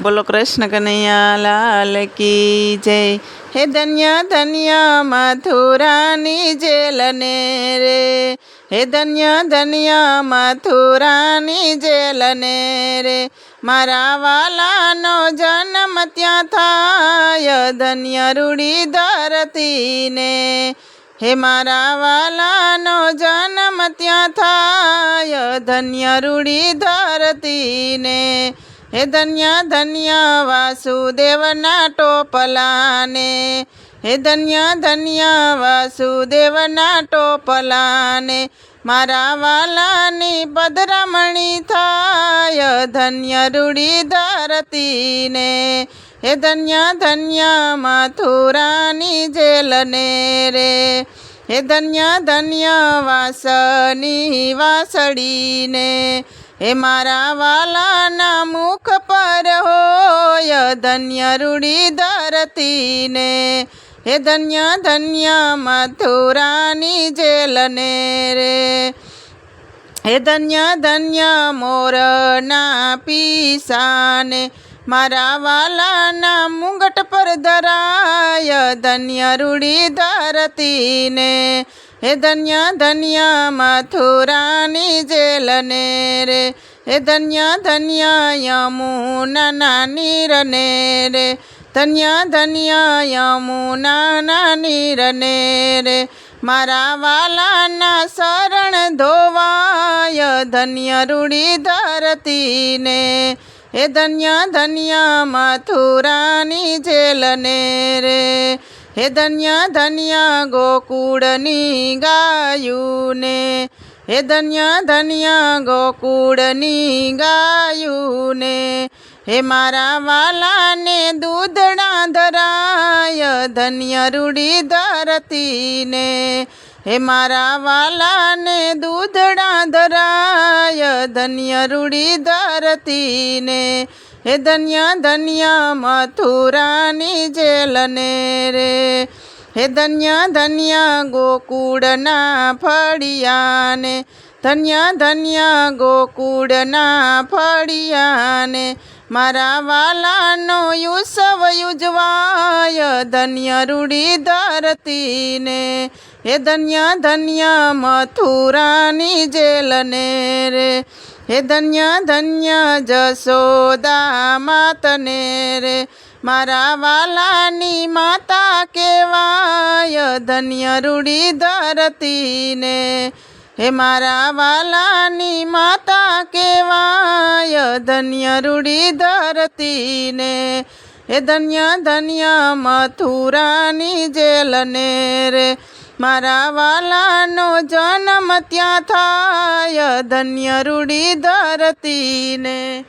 બોલો કૃષ્ણ કનૈયા લાલ કી જય। હે ધન્ય ધન્ય મથુરાની જેલને રે, હે ધન્ય ધન્ય મથુરાની જેલને રે, મારા વાલાનો જન્મ ત્યાં થાય ધન્ય રૂડી ધરતીને, હે મારા વાલાનો જન્મ ત્યાં થાય ધન્ય રૂડી ધરતીને, હે ધન્ય ધન્ય વાસુદેવના ટોપલાને, હે ધન્ય ધન્ય વાસુદેવના ટોપલાને, મારા વાલાની પધરામણી થાય ધન્ય રૂડી ધરતીને, હે ધન્ય ધન્ય મથુરાની જેલને રે, હે ધન્ય ધન્ય વાસની વાસળીને, હે મારા વાલાના મુખ પર હોય ધન્ય રૂડી ધરતીને, હે ધન્ય ધન્ય મથુરાની જેલને રે, હે ધન્ય ધન્ય મોરના પીસાને, મારા વાલાના મુંગટ પર ધરાય ધન્ય રૂડી ધરતીને, હે ધન્ય ધન્ય મથુરાની જેલને રે, હે ધન્ય ધન્ય યમુનાના નીરને રે, ધન્ય ધન્ય યમુનાના નીરને રે, મારા વાલાના શરણ ધોવાય ધન્ય રૂડી ધરતીને, હે ધન્ય ધન્ય મથુરાની જેલને રે, હે ધન્ય ધન્ય ગોકુળની ગાયુને, હે ધન્ય ધન્ય ગોકુળની ગાયુને, હે મારા વાલાને દૂધણા ધરાય ધન્ય રૂડી ધરતીને, હે મારા વાલાને દૂધણા ધરાય ધન્ય રૂડી ધરતીને, હે ધન્ય ધન્ય મથુરાની જેલને રે, હે ધન્ય ધન્ય ગોકુળના ફળિયાને, ધન્ય ધન્ય ગોકુળના ફળિયાને, મારા વાલાનો યુસવ યુજવાય ધન્ય રૂડી ધરતીને, હે ધન્ય ધન્ય મથુરાની જેલને રે, હે ધન્ય ધન્ય જશોદા માતને રે, મારા વાલાની માતા કહેવાય ધન્ય રૂડી ધરતીને, હે મારા વાલાની માતા કહેવાય ધન્ય રૂડી ધરતીને, હે ધન્ય ધન્ય મથુરાની જેલને રે, મારા વાલાનો જન્મ ત્યાં થાય ધન્ય રૂડી ધરતીને।